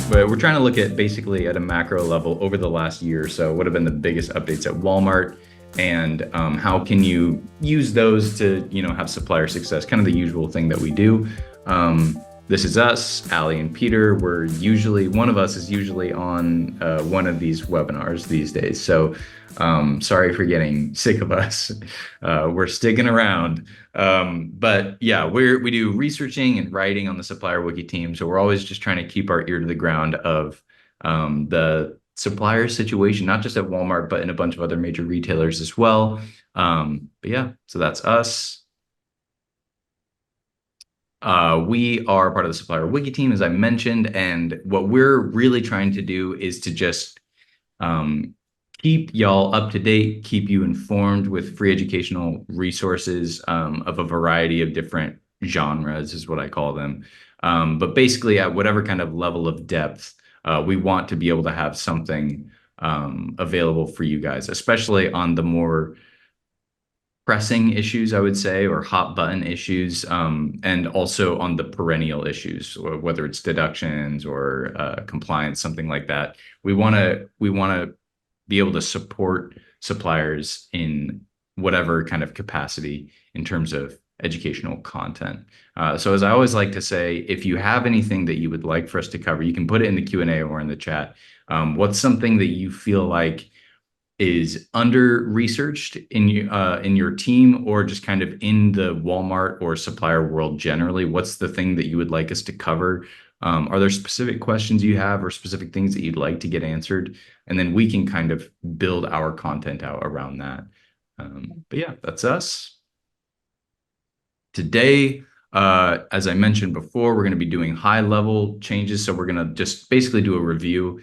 but we're trying to look at basically at a macro level over the last year or so, what have been the biggest updates at Walmart, and how can you use those to, have supplier success, kind of the usual thing that we do. This is us, Allie and Peter. One of us is usually on one of these webinars these days. So sorry for getting sick of us. We're sticking around. But yeah, we do researching and writing on the Supplier Wiki team. So we're always just trying to keep our ear to the ground of the supplier situation, not just at Walmart, but in a bunch of other major retailers as well. But yeah, so that's us. We are part of the Supplier Wiki team, as I mentioned, and what we're really trying to do is to just keep y'all up to date, keep you informed with free educational resources of a variety of different genres, is what I call them. But basically, at whatever kind of level of depth, we want to be able to have something available for you guys, especially on the more pressing issues, I would say, or hot button issues, and also on the perennial issues, or whether it's deductions or compliance, something like that. We want to be able to support suppliers in whatever kind of capacity in terms of educational content. So as I always like to say, if you have anything that you would like for us to cover, you can put it in the Q&A or in the chat. What's something that you feel like is under researched in your team, or just kind of in the Walmart or supplier world generally? What's the thing that you would like us to cover? Are there specific questions you have or specific things that you'd like to get answered? And then we can kind of build our content out around that. But yeah, that's us. Today, as I mentioned before, we're going to be doing high level changes. So we're going to just basically do a review.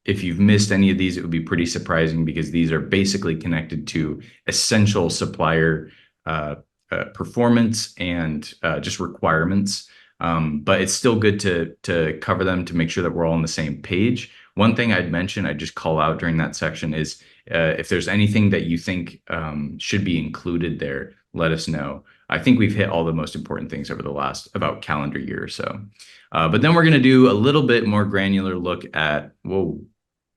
If you've missed any of these, it would be pretty surprising because these are basically connected to essential supplier performance and just requirements. But it's still good to cover them to make sure that we're all on the same page. One thing I'd mention, I'd just call out during that section is if there's anything that you think should be included there, let us know. I think we've hit all the most important things over the last about calendar year or so. But then we're going to do a little bit more granular look at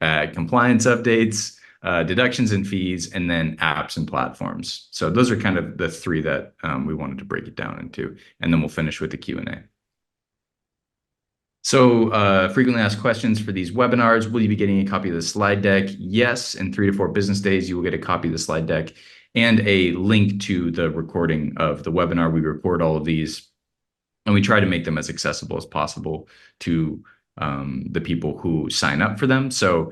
compliance updates, deductions and fees, and then apps and platforms. So those are kind of the three that we wanted to break it down into, and then we'll finish with the Q&A. So frequently asked questions for these webinars. Will you be getting a copy of the slide deck? Yes, in 3 to 4 business days, you will get a copy of the slide deck and a link to the recording of the webinar. We record all of these, and we try to make them as accessible as possible to the people who sign up for them. So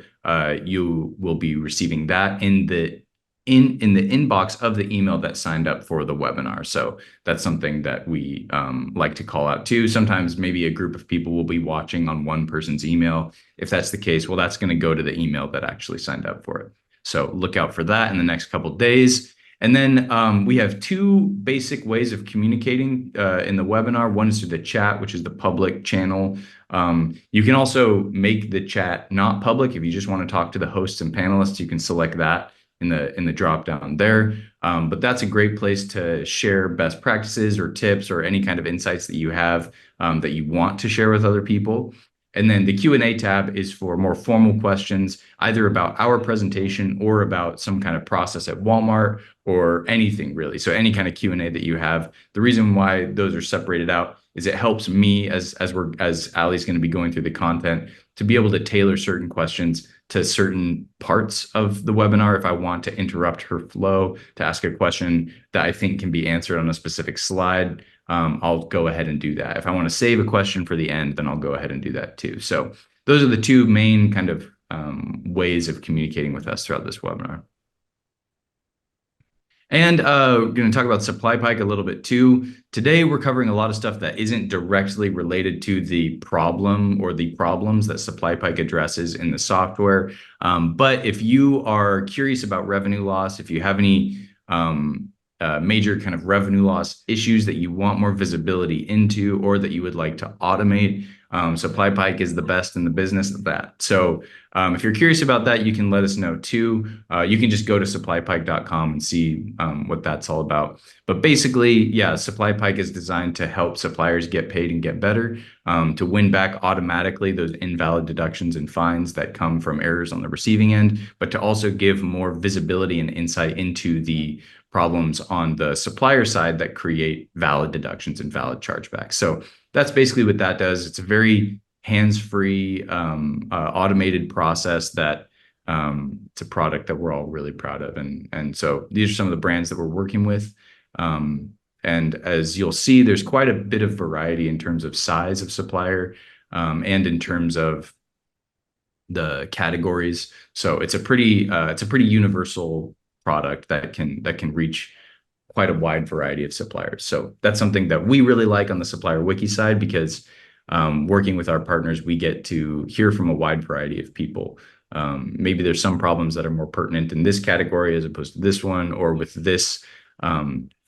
you will be receiving that in the inbox of the email that signed up for the webinar. So that's something that we like to call out too. Sometimes maybe a group of people will be watching on one person's email. If that's the case, well, that's going to go to the email that actually signed up for it. So look out for that in the next couple of days. And then we have 2 basic ways of communicating in the webinar. One is through the chat, which is the public channel. You can also make the chat not public. If you just want to talk to the hosts and panelists, you can select that in the drop down there. But that's a great place to share best practices or tips or any kind of insights that you have that you want to share with other people. And then the Q&A tab is for more formal questions, either about our presentation or about some kind of process at Walmart or anything really. So any kind of Q&A that you have. The reason why those are separated out is it helps me as Allie's going to be going through the content to be able to tailor certain questions to certain parts of the webinar. If I want to interrupt her flow to ask a question that I think can be answered on a specific slide, I'll go ahead and do that. If I want to save a question for the end, then I'll go ahead and do that too. So those are the 2 main kind of ways of communicating with us throughout this webinar. And we're going to talk about SupplyPike a little bit too. Today, we're covering a lot of stuff that isn't directly related to the problem or the problems that SupplyPike addresses in the software. But if you are curious about revenue loss, if you have any major kind of revenue loss issues that you want more visibility into, or that you would like to automate, SupplyPike is the best in the business of that. So if you're curious about that, you can let us know too. You can just go to supplypike.com and see what that's all about. But basically, yeah, SupplyPike is designed to help suppliers get paid and get better, to win back automatically those invalid deductions and fines that come from errors on the receiving end, but to also give more visibility and insight into the problems on the supplier side that create valid deductions and valid chargebacks. So that's basically what that does. It's a very hands-free, automated process that it's a product that we're all really proud of. And so these are some of the brands that we're working with. And as you'll see, there's quite a bit of variety in terms of size of supplier, and in terms of the categories. So it's a pretty universal product that can reach quite a wide variety of suppliers. So that's something that we really like on the supplier wiki side, because working with our partners, we get to hear from a wide variety of people. Maybe there's some problems that are more pertinent in this category as opposed to this one, or with this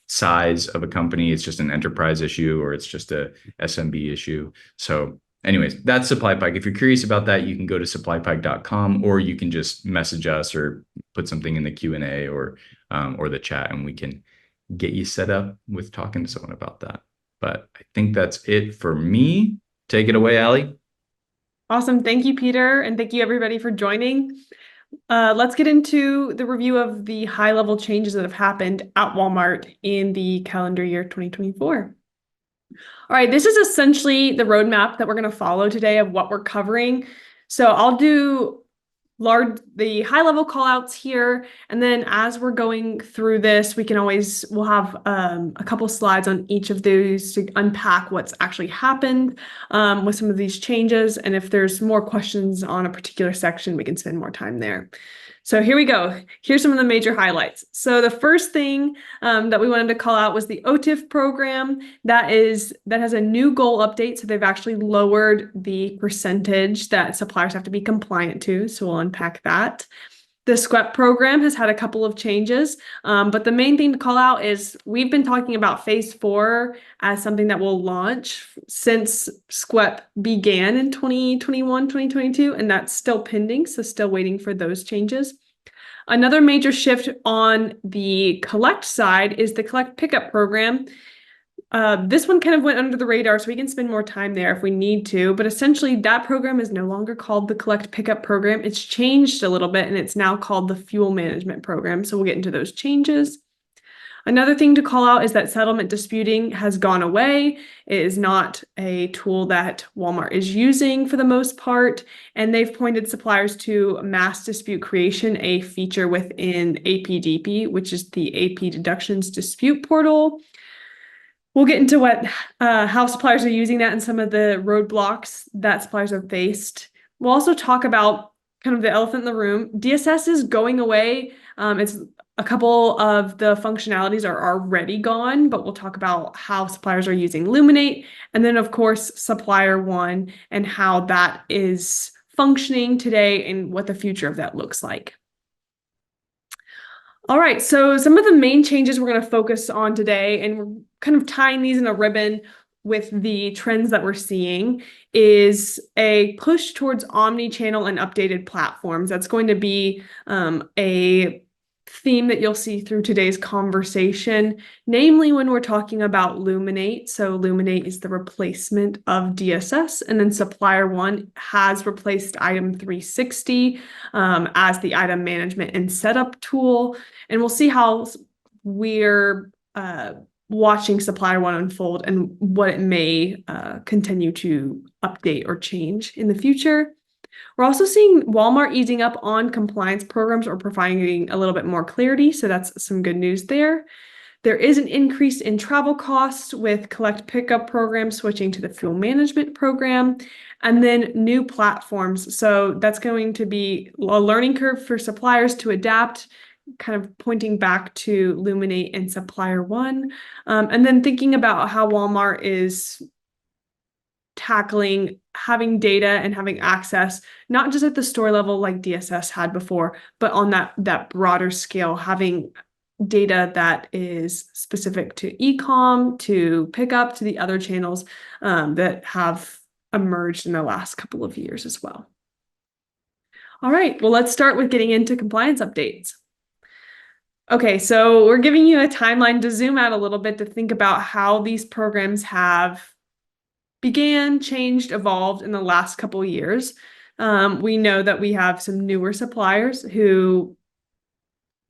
size of a company, it's just an enterprise issue, or it's just a SMB issue. So anyways, that's SupplyPike. If you're curious about that, you can go to supplypike.com, or you can just message us or put something in the Q&A or the chat, and we can get you set up with talking to someone about that. But I think that's it for me. Take it away, Allie. Awesome. Thank you, Peter. And thank you, everybody, for joining. Let's get into the review of the high-level changes that have happened at Walmart in the calendar year 2024. All right, this is essentially the roadmap that we're going to follow today of what we're covering. So I'll do the high-level callouts here, and then as we're going through this, we'll have a couple slides on each of those to unpack what's actually happened with some of these changes, and if there's more questions on a particular section, we can spend more time there. So here we go. Here's some of the major highlights. So the first thing that we wanted to call out was the OTIF program that has a new goal update. So they've actually lowered the percentage that suppliers have to be compliant to. So we'll unpack that. The SQEP program has had a couple of changes, but the main thing to call out is we've been talking about phase 4 as something that will launch since SQEP began in 2021, 2022, and that's still pending, so still waiting for those changes. Another major shift on the collect side is the collect pickup program. This one kind of went under the radar, so we can spend more time there if we need to, but essentially that program is no longer called the Collect Pickup Program. It's changed a little bit, and it's now called the Fuel Management Program, so we'll get into those changes. Another thing to call out is that settlement disputing has gone away. It is not a tool that Walmart is using for the most part, and they've pointed suppliers to mass dispute creation, a feature within APDP, which is the AP Deductions Dispute Portal. We'll get into how suppliers are using that and some of the roadblocks that suppliers have faced. We'll also talk about kind of the elephant in the room. DSS is going away. It's a couple of the functionalities are already gone, but we'll talk about how suppliers are using Luminate. And then, of course, Supplier One and how that is functioning today and what the future of that looks like. All right, so some of the main changes we're going to focus on today, and we're kind of tying these in a ribbon with the trends that we're seeing, is a push towards omni-channel and updated platforms. That's going to be a theme that you'll see through today's conversation, namely when we're talking about Luminate. So Luminate is the replacement of DSS, and then Supplier One has replaced Item 360 as the item management and setup tool. And we'll see how we're watching Supplier One unfold and what it may continue to update or change in the future. We're also seeing Walmart easing up on compliance programs or providing a little bit more clarity, so that's some good news there. There is an increase in travel costs with collect pickup programs switching to the fuel management program, and then new platforms. So that's going to be a learning curve for suppliers to adapt, kind of pointing back to Luminate and Supplier One, and then thinking about how Walmart is tackling having data and having access, not just at the store level like DSS had before, but on that broader scale, having data that is specific to e-com, to pickup, to the other channels that have emerged in the last couple of years as well. All right, well, let's start with getting into compliance updates. Okay, so we're giving you a timeline to zoom out a little bit to think about how these programs have began, changed, evolved in the last couple of years. We know that we have some newer suppliers who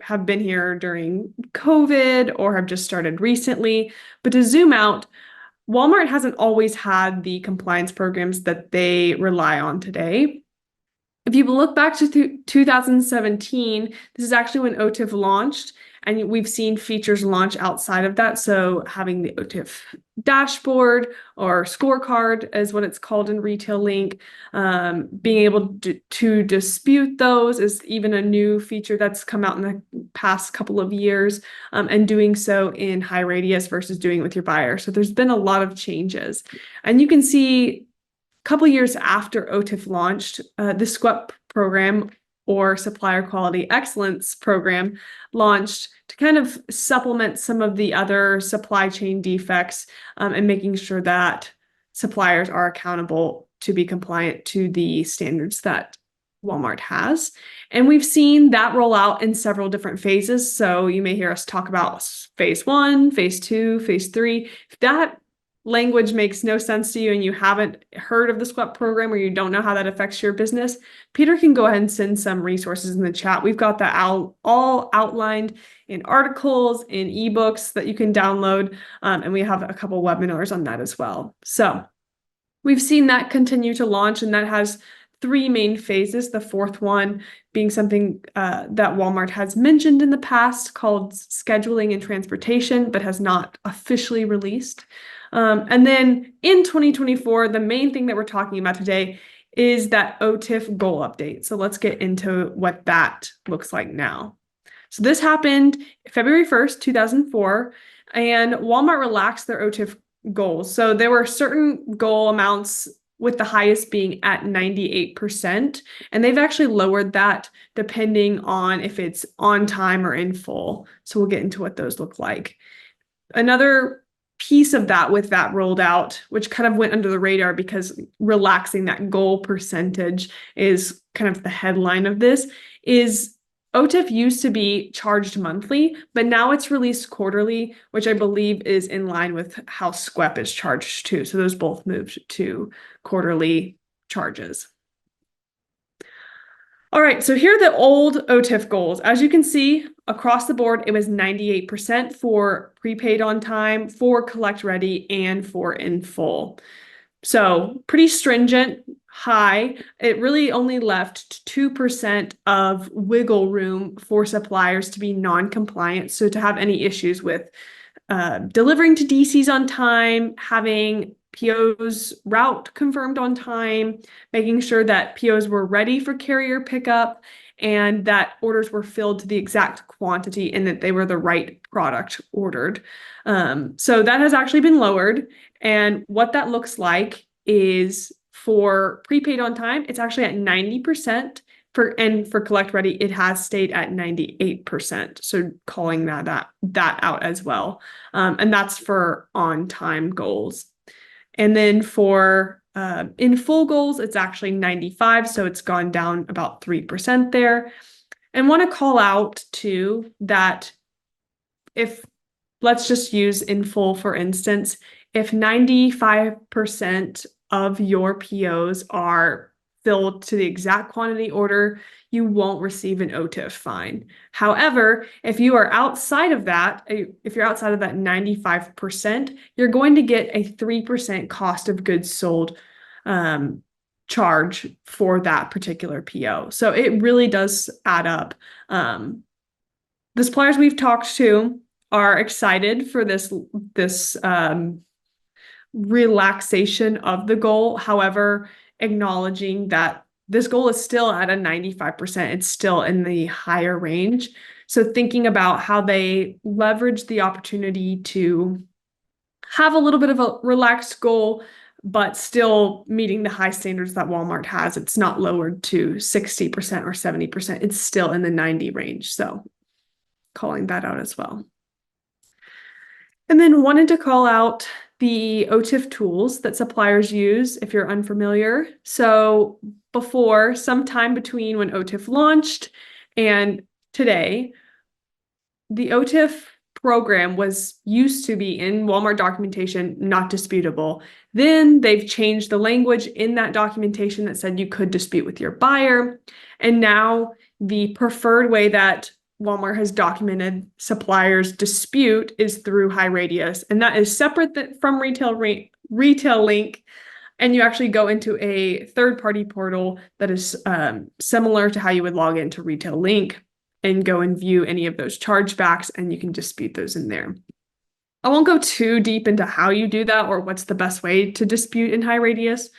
have been here during COVID or have just started recently. But to zoom out, Walmart hasn't always had the compliance programs that they rely on today. If you look back to 2017, this is actually when OTIF launched, and we've seen features launch outside of that. So having the OTIF dashboard or scorecard is what it's called in Retail Link. Being able to dispute those is even a new feature that's come out in the past couple of years, and doing so in high radius versus doing it with your buyer. So there's been a lot of changes. And you can see couple years after OTIF launched, the SQEP program, or Supplier Quality Excellence program, launched to kind of supplement some of the other supply chain defects, and making sure that suppliers are accountable to be compliant to the standards that Walmart has. And we've seen that roll out in several different phases. So you may hear us talk about phase 1, phase 2, phase 3. If that language makes no sense to you and you haven't heard of the SQEP program, or you don't know how that affects your business, Peter can go ahead and send some resources in the chat. We've got that all outlined in articles, in ebooks that you can download, and we have a couple webinars on that as well. So we've seen that continue to launch, and that has 3 main phases. The 4th one being something that Walmart has mentioned in the past called scheduling and transportation, but has not officially released. And then in 2024, the main thing that we're talking about today is that OTIF goal update. So let's get into what that looks like now. So this happened February 1st, 2004, and Walmart relaxed their OTIF goals. So there were certain goal amounts, with the highest being at 98%. And they've actually lowered that depending on if it's on time or in full. So we'll get into what those look like. Another piece of that with that rolled out, which kind of went under the radar because relaxing that goal percentage is kind of the headline of this, is OTIF used to be charged monthly, but now it's released quarterly, which I believe is in line with how SQEP is charged too. So those both moved to quarterly charges. All right, so here are the old OTIF goals. As you can see, across the board, it was 98% for prepaid on time, for collect ready, and for in full. So pretty stringent, high. It really only left 2% of wiggle room for suppliers to be non-compliant. So to have any issues with delivering to DCs on time, having POs route confirmed on time, making sure that POs were ready for carrier pickup, and that orders were filled to the exact quantity and that they were the right product ordered. So that has actually been lowered. And what that looks like is for prepaid on time, it's actually at 90%. And for collect ready, it has stayed at 98%. So calling that out as well. And that's for on-time goals. And then for in full goals, it's actually 95. So it's gone down about 3% there. And want to call out too that if, let's just use in full, for instance, if 95% of your POs are filled to the exact quantity order, you won't receive an OTIF fine. However, if you are outside of that, if you're outside of that 95%, you're going to get a 3% cost of goods sold charge for that particular PO. So it really does add up. The suppliers we've talked to are excited for this relaxation of the goal. However, acknowledging that this goal is still at a 95%, it's still in the higher range. So thinking about how they leverage the opportunity to have a little bit of a relaxed goal, but still meeting the high standards that Walmart has. It's not lowered to 60% or 70%. It's still in the 90 range. So calling that out as well. And then wanted to call out the OTIF tools that suppliers use if you're unfamiliar. So before, sometime between when OTIF launched and today, the OTIF program was used to be in Walmart documentation, not disputable. Then they've changed the language in that documentation that said you could dispute with your buyer. And now the preferred way that Walmart has documented suppliers dispute is through HighRadius, and that is separate from Retail Link. And you actually go into a third-party portal that is similar to how you would log into Retail Link and go and view any of those chargebacks, and you can dispute those in there. I won't go too deep into how you do that or what's the best way to dispute in HighRadius.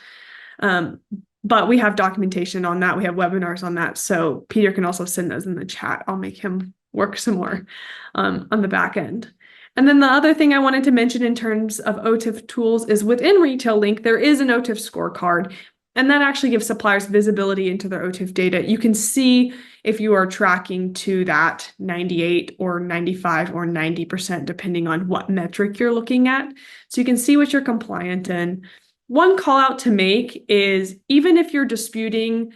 But we have documentation on that. We have webinars on that. So Peter can also send those in the chat. I'll make him work some more on the back end. And then the other thing I wanted to mention in terms of OTIF tools is within Retail Link, there is an OTIF scorecard, and that actually gives suppliers visibility into their OTIF data. You can see if you are tracking to that 98 or 95 or 90%, depending on what metric you're looking at. So you can see what you're compliant in. One call out to make is even if you're disputing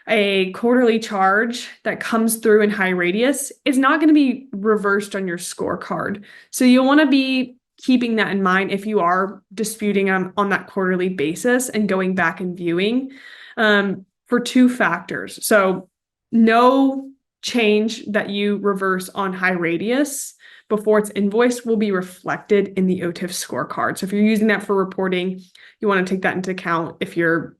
a quarterly charge that comes through in HighRadius, it's not going to be reversed on your scorecard. So you'll want to be keeping that in mind if you are disputing on that quarterly basis and going back and viewing for two factors. So no change that you reverse on HighRadius before it's invoiced will be reflected in the OTIF scorecard. So if you're using that for reporting, you want to take that into account if you're,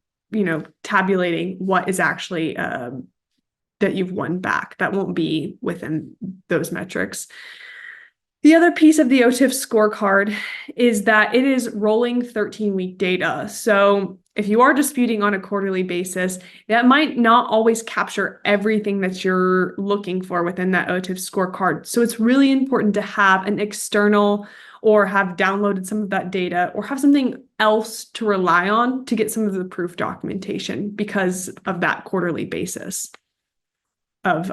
tabulating what is actually that you've won back. That won't be within those metrics. The other piece of the OTIF scorecard is that it is rolling 13-week data. So if you are disputing on a quarterly basis, that might not always capture everything that you're looking for within that OTIF scorecard. So it's really important to have an external or have downloaded some of that data or have something else to rely on to get some of the proof documentation because of that quarterly basis of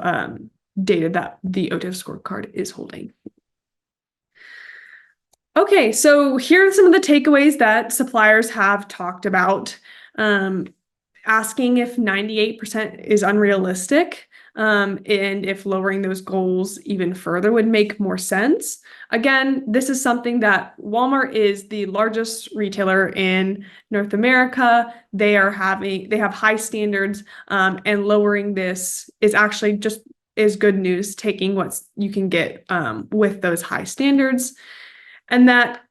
data that the OTIF scorecard is holding. Okay, so here are some of the takeaways that suppliers have talked about. Asking if 98% is unrealistic, and if lowering those goals even further would make more sense. Again, this is something that Walmart is the largest retailer in North America. They have high standards, and lowering this is actually just is good news, taking what you can get with those high standards. And that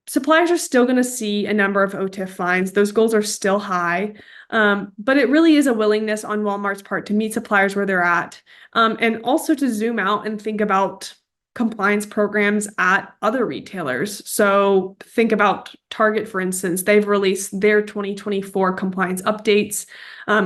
suppliers are still going to see a number of OTIF fines. Those goals are still high, but it really is a willingness on Walmart's part to meet suppliers where they're at, and also to zoom out and think about compliance programs at other retailers. So think about Target, for instance. They've released their 2024 compliance updates.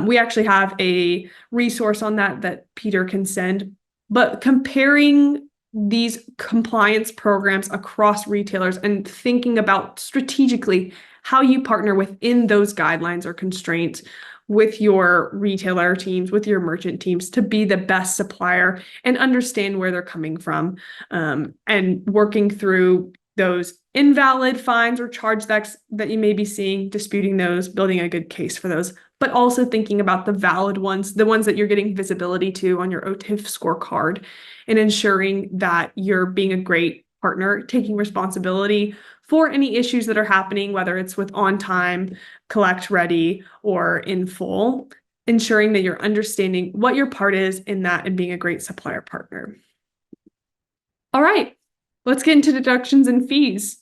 We actually have a resource on that Peter can send. But comparing these compliance programs across retailers and thinking about strategically how you partner within those guidelines or constraints with your retailer teams, with your merchant teams to be the best supplier and understand where they're coming from, and working through those invalid fines or chargebacks that you may be seeing, disputing those, building a good case for those, but also thinking about the valid ones, the ones that you're getting visibility to on your OTIF scorecard, and ensuring that you're being a great partner, taking responsibility for any issues that are happening, whether it's with on time, collect ready, or in full, ensuring that you're understanding what your part is in that and being a great supplier partner. All right, let's get into deductions and fees.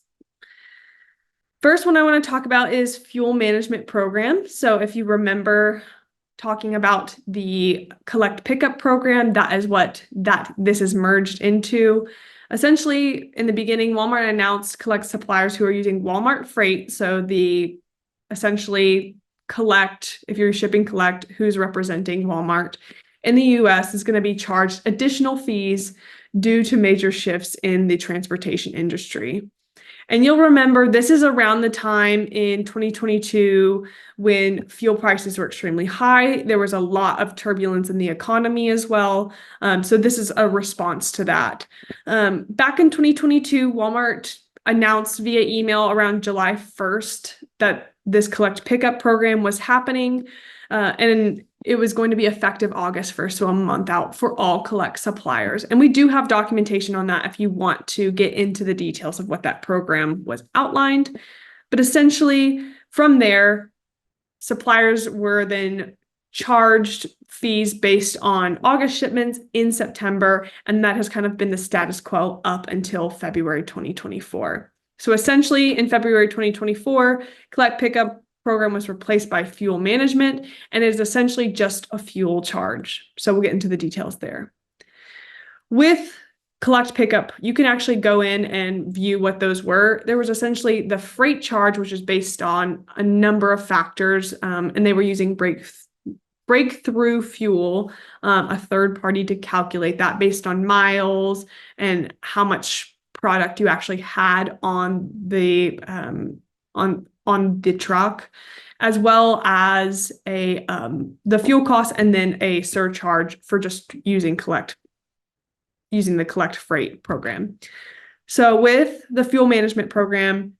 First one I want to talk about is fuel management program. So if you remember talking about the collect pickup program, that is what this is merged into. Essentially, in the beginning, Walmart announced collect suppliers who are using Walmart Freight. So the essentially collect, if you're shipping collect, who's representing Walmart in the US is going to be charged additional fees due to major shifts in the transportation industry. And you'll remember this is around the time in 2022 when fuel prices were extremely high. There was a lot of turbulence in the economy as well. So this is a response to that. Back in 2022, Walmart announced via email around July 1st that this collect pickup program was happening. And it was going to be effective August 1st, so a month out for all collect suppliers. And we do have documentation on that if you want to get into the details of what that program was outlined. But essentially, from there, suppliers were then charged fees based on August shipments in September, and that has kind of been the status quo up until February 2024. So essentially, in February 2024, collect pickup program was replaced by fuel management, and it is essentially just a fuel charge. So we'll get into the details there. With collect pickup, you can actually go in and view what those were. There was essentially the freight charge, which is based on a number of factors, and they were using breakthrough fuel, a third party to calculate that based on miles and how much product you actually had on the on the truck, as well as the fuel cost and then a surcharge for just using the collect freight program. So with the fuel management program,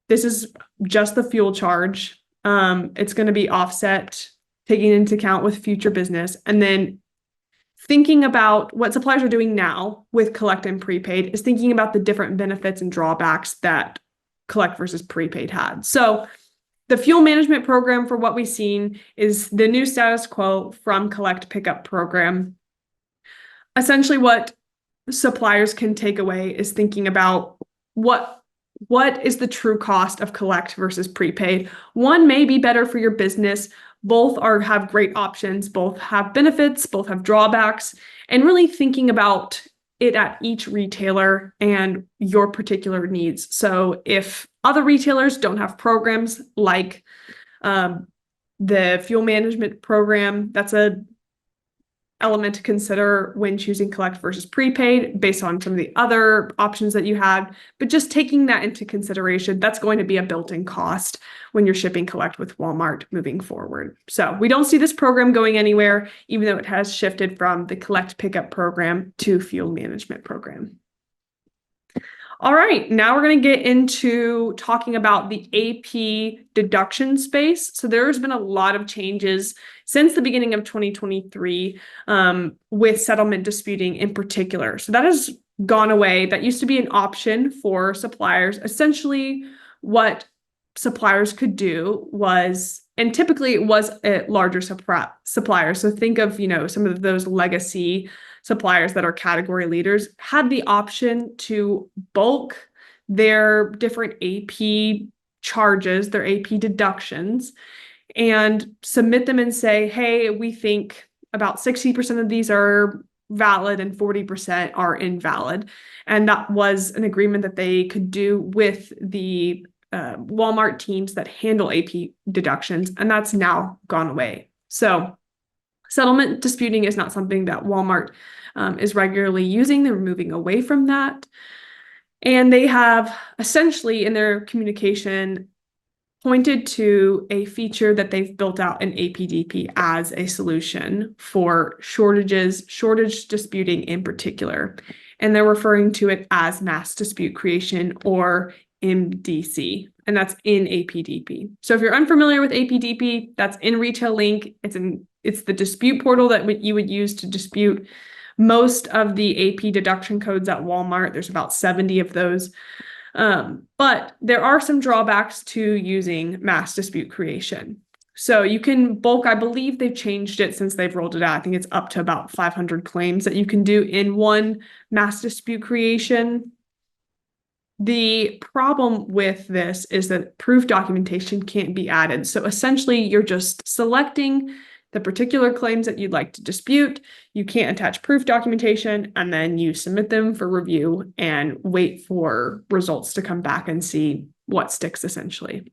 this is just the fuel charge. It's going to be offset, taking into account with future business, and then thinking about what suppliers are doing now with collect and prepaid is thinking about the different benefits and drawbacks that collect versus prepaid had. So the fuel management program, for what we've seen, is the new status quo from collect pickup program. Essentially, what suppliers can take away is thinking about what is the true cost of collect versus prepaid. One may be better for your business. Both have great options, both have benefits, both have drawbacks, and really thinking about it at each retailer and your particular needs. So if other retailers don't have programs like the fuel management program, that's a element to consider when choosing collect versus prepaid based on some of the other options that you had. But just taking that into consideration, that's going to be a built-in cost when you're shipping collect with Walmart moving forward. So we don't see this program going anywhere, even though it has shifted from the collect pickup program to fuel management program. All right, now we're going to get into talking about the AP deduction space. So there's been a lot of changes since the beginning of 2023 with settlement disputing in particular. So that has gone away. That used to be an option for suppliers. Essentially, what suppliers could do was, and typically it was a larger supplier. So think of, some of those legacy suppliers that are category leaders had the option to bulk their different AP charges, their AP deductions, and submit them and say, hey, we think about 60% of these are valid and 40% are invalid. And that was an agreement that they could do with the Walmart teams that handle AP deductions, and that's now gone away. So settlement disputing is not something that Walmart is regularly using. They're moving away from that. And they have essentially in their communication pointed to a feature that they've built out in APDP as a solution for shortage disputing in particular. And they're referring to it as mass dispute creation, or MDC, and that's in APDP. So if you're unfamiliar with APDP, that's in Retail Link. It's the dispute portal that you would use to dispute most of the AP deduction codes at Walmart. There's about 70 of those. But there are some drawbacks to using mass dispute creation. So you can bulk, I believe they've changed it since they've rolled it out. I think it's up to about 500 claims that you can do in one mass dispute creation. The problem with this is that proof documentation can't be added. So essentially, you're just selecting the particular claims that you'd like to dispute. You can't attach proof documentation, and then you submit them for review and wait for results to come back and see what sticks, essentially.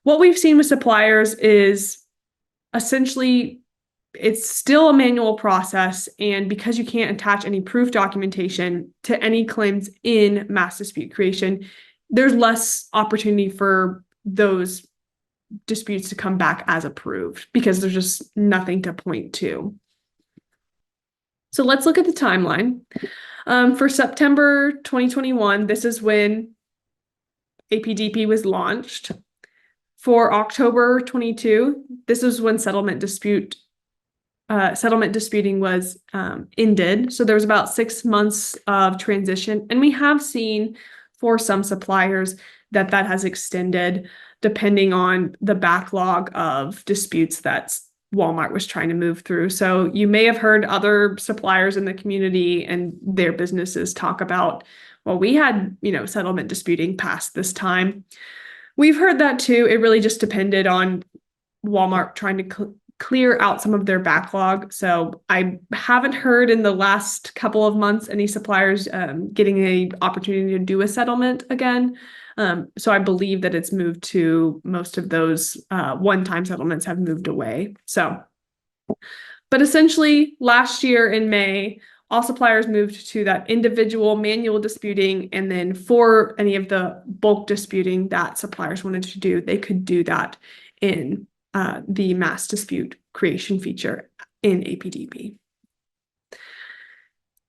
What we've seen with suppliers is essentially it's still a manual process, and because you can't attach any proof documentation to any claims in mass dispute creation, there's less opportunity for those disputes to come back as approved because there's just nothing to point to. So let's look at the timeline. For September 2021, this is when APDP was launched. For October 22, this is when settlement disputing was ended. So there was about 6 months of transition, and we have seen for some suppliers that has extended depending on the backlog of disputes that Walmart was trying to move through. So you may have heard other suppliers in the community and their businesses talk about, well, we had, settlement disputing past this time. We've heard that too. It really just depended on Walmart trying to clear out some of their backlog. So I haven't heard in the last couple of months any suppliers getting an opportunity to do a settlement again. So I believe that it's moved to most of those one-time settlements have moved away. But essentially last year in May, all suppliers moved to that individual manual disputing, and then for any of the bulk disputing that suppliers wanted to do, they could do that in the mass dispute creation feature in APDP.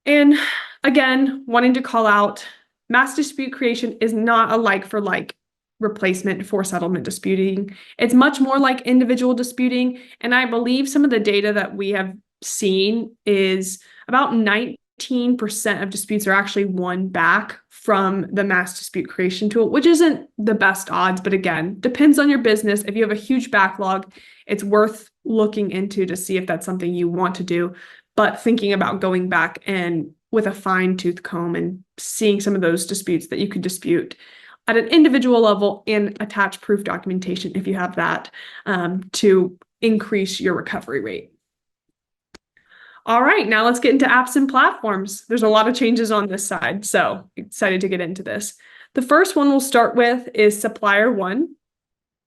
And again, wanting to call out, mass dispute creation is not a like-for-like replacement for settlement disputing. It's much more like individual disputing, and I believe some of the data that we have seen is about 19% of disputes are actually won back from the mass dispute creation tool, which isn't the best odds, but again, depends on your business. If you have a huge backlog, it's worth looking into to see if that's something you want to do, but thinking about going back and with a fine-tooth comb and seeing some of those disputes that you could dispute at an individual level and attach proof documentation if you have that to increase your recovery rate. All right, now let's get into apps and platforms. There's a lot of changes on this side, so excited to get into this. The first one we'll start with is Supplier One.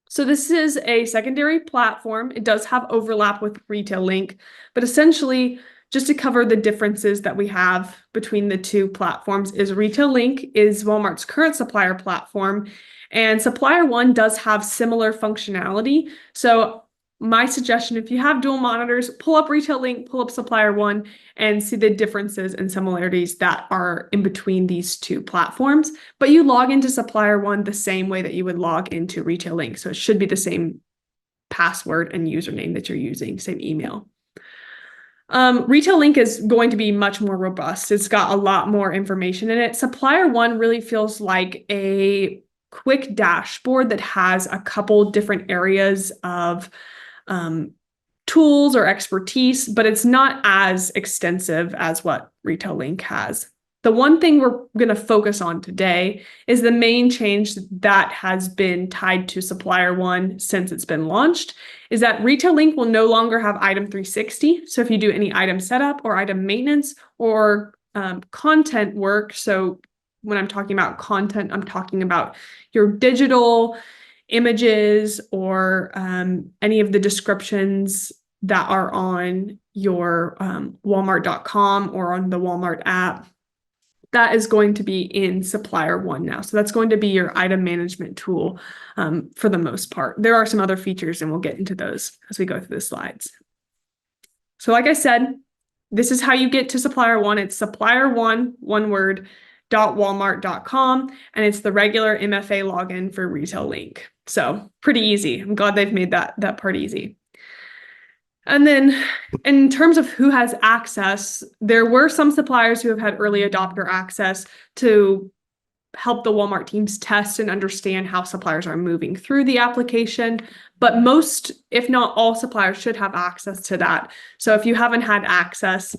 So this is a secondary platform. It does have overlap with Retail Link, but essentially, just to cover the differences that we have between the two platforms, is Retail Link is Walmart's current supplier platform, and Supplier One does have similar functionality. So my suggestion, if you have dual monitors, pull up Retail Link, pull up Supplier One, and see the differences and similarities that are in between these two platforms. But you log into Supplier One the same way that you would log into Retail Link. So it should be the same password and username that you're using, same email. Retail Link is going to be much more robust. It's got a lot more information in it. Supplier One really feels like a quick dashboard that has a couple different areas of tools or expertise, but it's not as extensive as what Retail Link has. The one thing we're going to focus on today is the main change that has been tied to Supplier One since it's been launched, is that Retail Link will no longer have Item 360. So if you do any item setup or item maintenance or content work, so when I'm talking about content, I'm talking about your digital images or any of the descriptions that are on your Walmart.com or on the Walmart app. That is going to be in Supplier One now. So that's going to be your item management tool for the most part. There are some other features, and we'll get into those as we go through the slides. So like I said, this is how you get to Supplier One. It's Supplier One, one word, .walmart.com, and it's the regular MFA login for Retail Link. So pretty easy. I'm glad they've made that part easy. And then in terms of who has access, there were some suppliers who have had early adopter access to help the Walmart teams test and understand how suppliers are moving through the application. But most, if not all, suppliers should have access to that. So if you haven't had access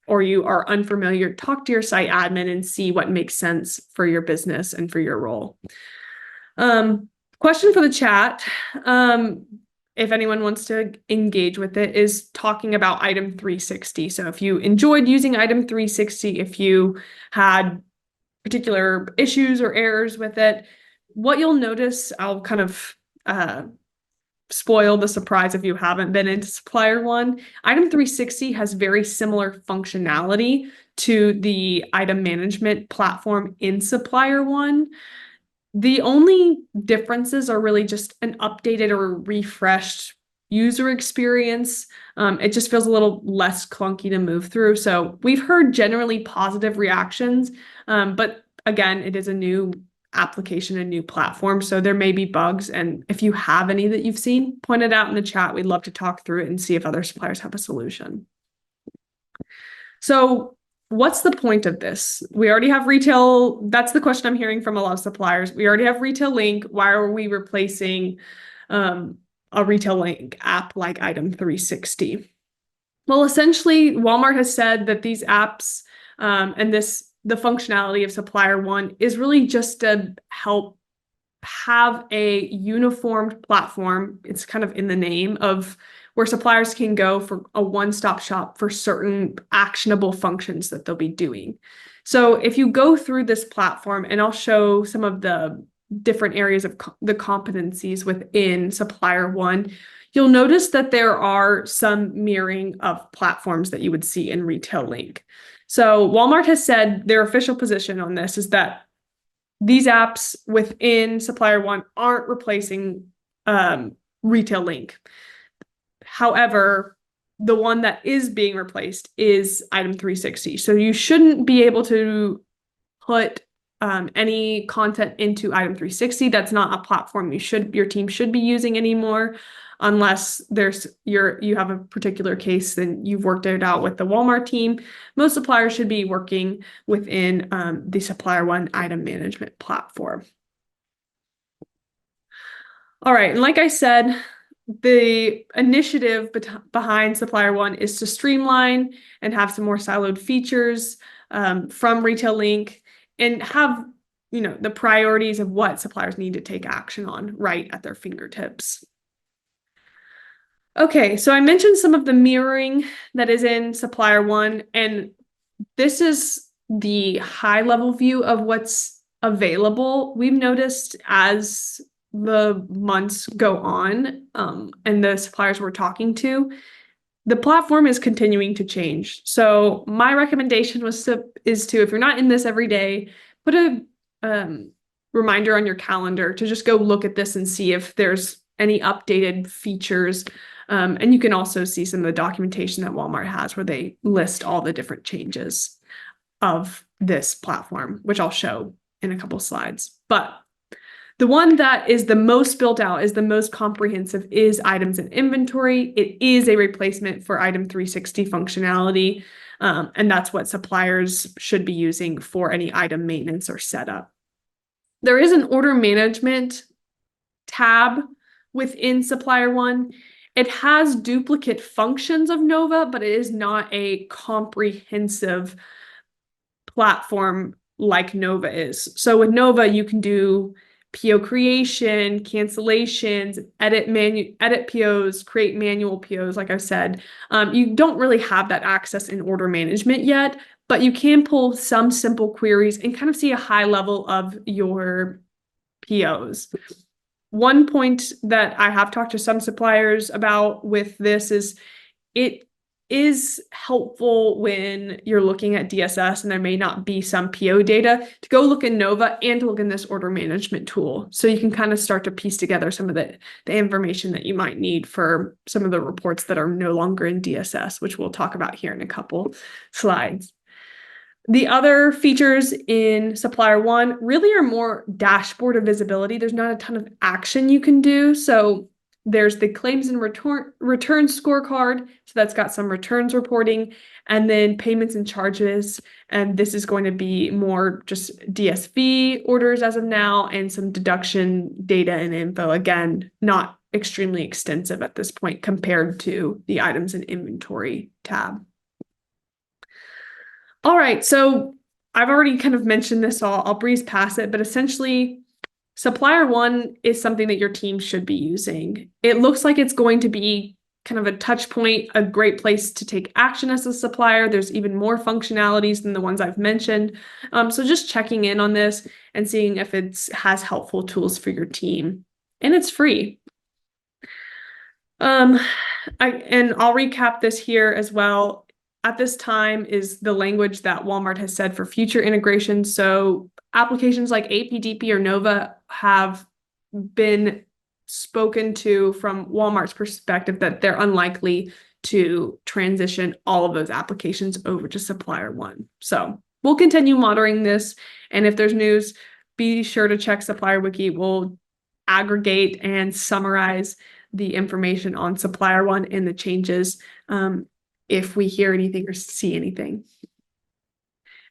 or you are unfamiliar, talk to your site admin and see what makes sense for your business and for your role. Question for the chat. If anyone wants to engage with it, is talking about Item 360. So if you enjoyed using Item 360, if you had particular issues or errors with it, what you'll notice, I'll kind of spoil the surprise if you haven't been into Supplier One. Item 360 has very similar functionality to the item management platform in Supplier One. The only differences are really just an updated or refreshed user experience. It just feels a little less clunky to move through. So we've heard generally positive reactions, but again, it is a new application, a new platform, so there may be bugs. And if you have any that you've seen, point it out in the chat. We'd love to talk through it and see if other suppliers have a solution. So what's the point of this? We already have retail. That's the question I'm hearing from a lot of suppliers. We already have Retail Link. Why are we replacing a Retail Link app like Item 360? Well, essentially, Walmart has said that these apps and the functionality of Supplier One is really just to help have a uniformed platform. It's kind of in the name of where suppliers can go for a one-stop shop for certain actionable functions that they'll be doing. So if you go through this platform, and I'll show some of the different areas of the competencies within Supplier One, you'll notice that there are some mirroring of platforms that you would see in Retail Link. So Walmart has said their official position on this is that these apps within Supplier One aren't replacing Retail Link. However, the one that is being replaced is Item 360. So you shouldn't be able to put any content into Item 360. That's not a platform your team should be using anymore, unless you have a particular case, then you've worked it out with the Walmart team. Most suppliers should be working within the Supplier One item management platform. All right, and like I said, the initiative behind Supplier One is to streamline and have some more siloed features from Retail Link, and have the priorities of what suppliers need to take action on right at their fingertips. Okay, so I mentioned some of the mirroring that is in Supplier One, and this is the high-level view of what's available. We've noticed as the months go on, and the suppliers we're talking to, the platform is continuing to change. So my recommendation is to, if you're not in this every day, put a reminder on your calendar to just go look at this and see if there's any updated features. And you can also see some of the documentation that Walmart has where they list all the different changes of this platform, which I'll show in a couple slides. But the one that is the most built out, is the most comprehensive, is items and inventory. It is a replacement for Item 360 functionality, and that's what suppliers should be using for any item maintenance or setup. There is an order management tab within Supplier One. It has duplicate functions of Nova, but it is not a comprehensive platform like Nova is. So with Nova, you can do PO creation, cancellations, edit POs, create manual POs, like I said. You don't really have that access in order management yet, but you can pull some simple queries and kind of see a high level of your POs. One point that I have talked to some suppliers about with this is it is helpful when you're looking at DSS and there may not be some PO data to go look in Nova and to look in this order management tool. So you can kind of start to piece together some of the information that you might need for some of the reports that are no longer in DSS, which we'll talk about here in a couple slides. The other features in Supplier One really are more dashboard of visibility. There's not a ton of action you can do. So there's the claims and return scorecard. So that's got some returns reporting, and then payments and charges. And this is going to be more just DSV orders as of now, and some deduction data and info. Again, not extremely extensive at this point compared to the items and inventory tab. All right, so I've already kind of mentioned this, so I'll breeze past it, but essentially Supplier One is something that your team should be using. It looks like it's going to be kind of a touch point, a great place to take action as a supplier. There's even more functionalities than the ones I've mentioned. So just checking in on this and seeing if it has helpful tools for your team. And it's free. Um, I'll recap this here as well. At this time is the language that Walmart has said for future integration. So applications like APDP or Nova have been spoken to from Walmart's perspective that they're unlikely to transition all of those applications over to Supplier One. So we'll continue monitoring this. And if there's news, be sure to check Supplier Wiki. We'll aggregate and summarize the information on Supplier One and the changes if we hear anything or see anything.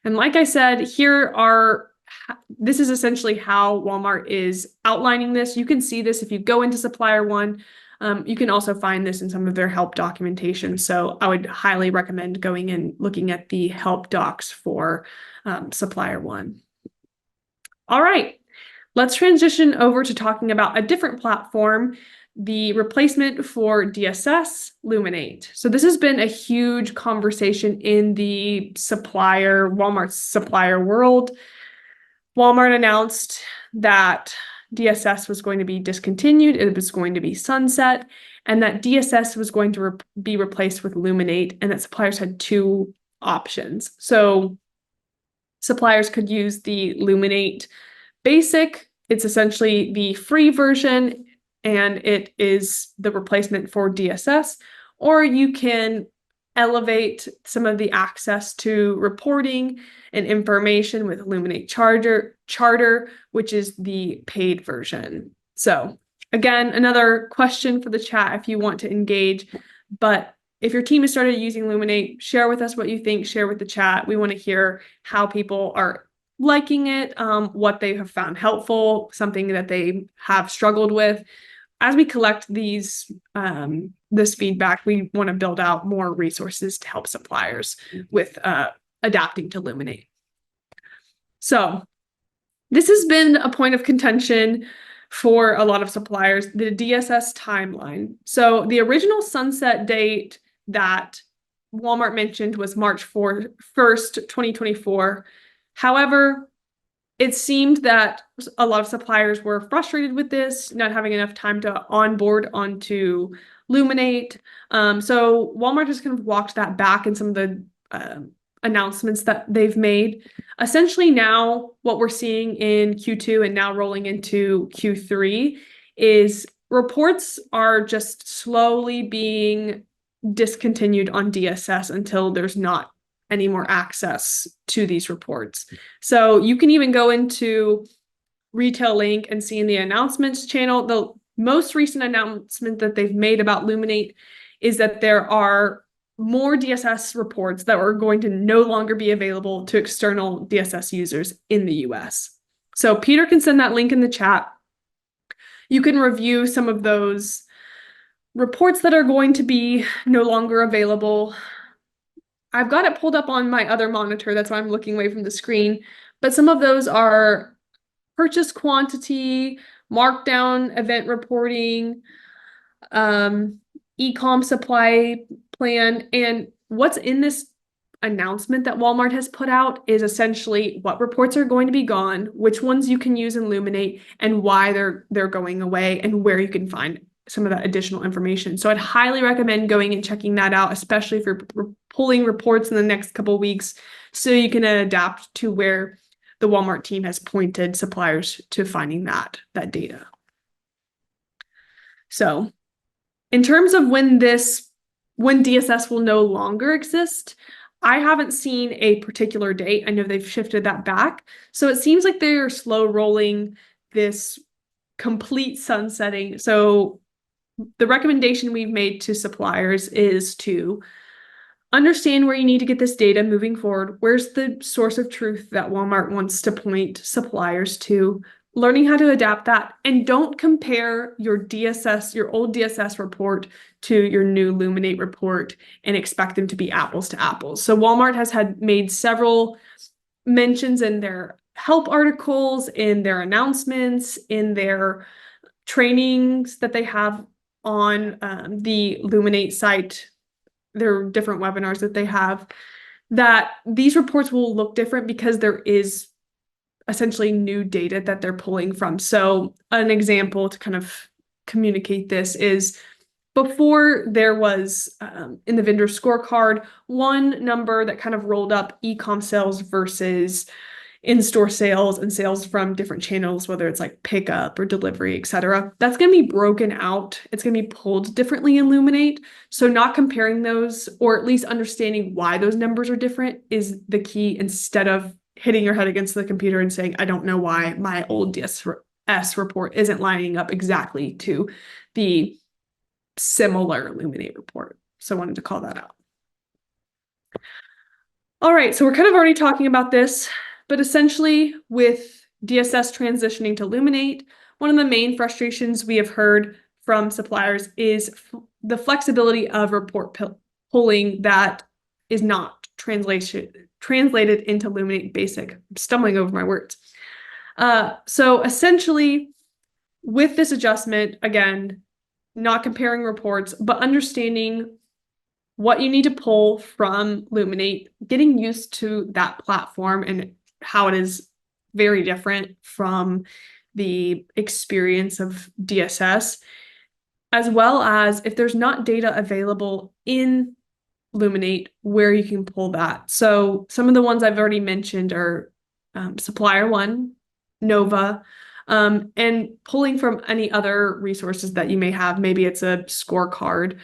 And like I said, this is essentially how Walmart is outlining this. You can see this if you go into Supplier One. You can also find this in some of their help documentation. So I would highly recommend going and looking at the help docs for Supplier One. All right, let's transition over to talking about a different platform, the replacement for DSS, Luminate. So this has been a huge conversation in the Walmart supplier world. Walmart announced that DSS was going to be discontinued, it was going to be sunset, and that DSS was going to be replaced with Luminate, and that suppliers had two options. So suppliers could use the Luminate Basic. It's essentially the free version, and it is the replacement for DSS, or you can elevate some of the access to reporting and information with Luminate Charter, which is the paid version. So again, another question for the chat if you want to engage, but if your team has started using Luminate, share with us what you think, share with the chat. We want to hear how people are liking it, what they have found helpful, something that they have struggled with. As we collect this feedback, we want to build out more resources to help suppliers with adapting to Luminate. So this has been a point of contention for a lot of suppliers, the DSS timeline. So the original sunset date that Walmart mentioned was March 1st, 2024. However, it seemed that a lot of suppliers were frustrated with this, not having enough time to onboard onto Luminate. So Walmart has kind of walked that back in some of the announcements that they've made. Essentially now what we're seeing in Q2 and now rolling into Q3 is reports are just slowly being discontinued on DSS until there's not any more access to these reports. So you can even go into Retail Link and see in the announcements channel, the most recent announcement that they've made about Luminate is that there are more DSS reports that are going to no longer be available to external DSS users in the US. So Peter can send that link in the chat. You can review some of those reports that are going to be no longer available. I've got it pulled up on my other monitor, that's why I'm looking away from the screen, but some of those are purchase quantity, markdown event reporting, e-com supply plan, and what's in this announcement that Walmart has put out is essentially what reports are going to be gone, which ones you can use in Luminate, and why they're going away, and where you can find some of that additional information. So I'd highly recommend going and checking that out, especially if you're pulling reports in the next couple of weeks, so you can adapt to where the Walmart team has pointed suppliers to finding that data. So in terms of when DSS will no longer exist, I haven't seen a particular date. I know they've shifted that back. So it seems like they're slow rolling this complete sunsetting. So the recommendation we've made to suppliers is to understand where you need to get this data moving forward. Where's the source of truth that Walmart wants to point suppliers to? Learning how to adapt that, and don't compare your old DSS report to your new Luminate report and expect them to be apples to apples. So Walmart has made several mentions in their help articles, in their announcements, in their trainings that they have on the Luminate site. There are different webinars that they have, that these reports will look different because there is essentially new data that they're pulling from. So an example to kind of communicate this is before there was in the vendor scorecard, one number that kind of rolled up e-com sales versus in-store sales and sales from different channels, whether it's like pickup or delivery, etc. That's going to be broken out. It's going to be pulled differently in Luminate. So not comparing those, or at least understanding why those numbers are different, is the key, instead of hitting your head against the computer and saying, I don't know why my old DSS report isn't lining up exactly to the similar Luminate report. So I wanted to call that out. All right, so we're kind of already talking about this, but essentially with DSS transitioning to Luminate, one of the main frustrations we have heard from suppliers is the flexibility of report pulling that is not translated into Luminate Basic. I'm stumbling over my words. So essentially, with this adjustment, again, not comparing reports, but understanding what you need to pull from Luminate, getting used to that platform and how it is very different from the experience of DSS, as well as if there's not data available in Luminate, where you can pull that. So some of the ones I've already mentioned are Supplier One, Nova, and pulling from any other resources that you may have. Maybe it's a scorecard,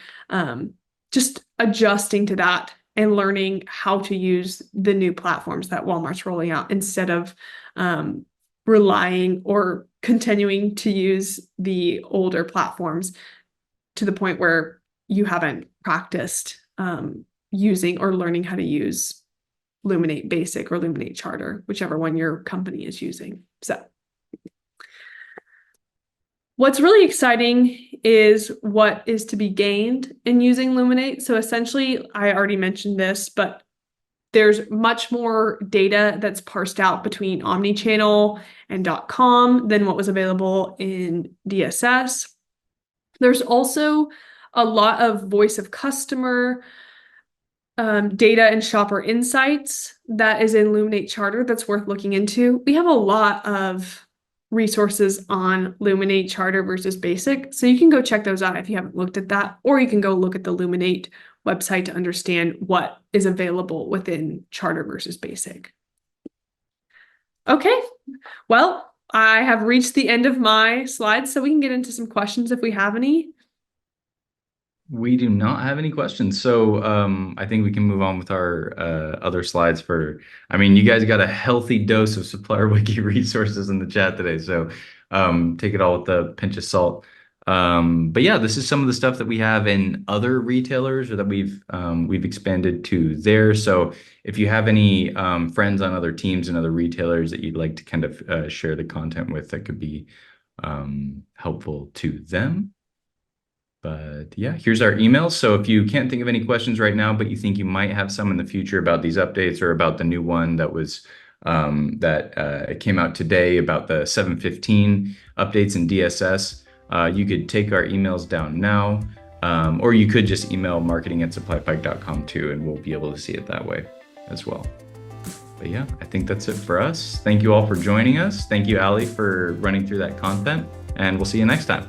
just adjusting to that and learning how to use the new platforms that Walmart's rolling out, instead of relying or continuing to use the older platforms to the point where you haven't practiced using or learning how to use Luminate Basic or Luminate Charter, whichever one your company is using. So what's really exciting is what is to be gained in using Luminate. So essentially, I already mentioned this, but there's much more data that's parsed out between omnichannel and .com than what was available in DSS. There's also a lot of voice of customer data and shopper insights that is in Luminate Charter that's worth looking into. We have a lot of resources on Luminate Charter versus Basic, so you can go check those out if you haven't looked at that, or you can go look at the Luminate website to understand what is available within Charter versus Basic. Okay, well, I have reached the end of my slides, so we can get into some questions if we have any. We do not have any questions, so I think we can move on with our other slides. You guys got a healthy dose of Supplier Wiki resources in the chat today, so take it all with a pinch of salt. But yeah, this is some of the stuff that we have in other retailers, or that we've expanded to there. So if you have any friends on other teams and other retailers that you'd like to kind of share the content with, that could be helpful to them. But yeah, here's our email. So if you can't think of any questions right now, but you think you might have some in the future about these updates, or about the new one that was it came out today about the 7.15 updates in DSS, you could take our emails down now, or you could just email marketing@supplypike.com too, and we'll be able to see it that way as well. But yeah, I think that's it for us. Thank you all for joining us. Thank you, Allie, for running through that content, and we'll see you next time.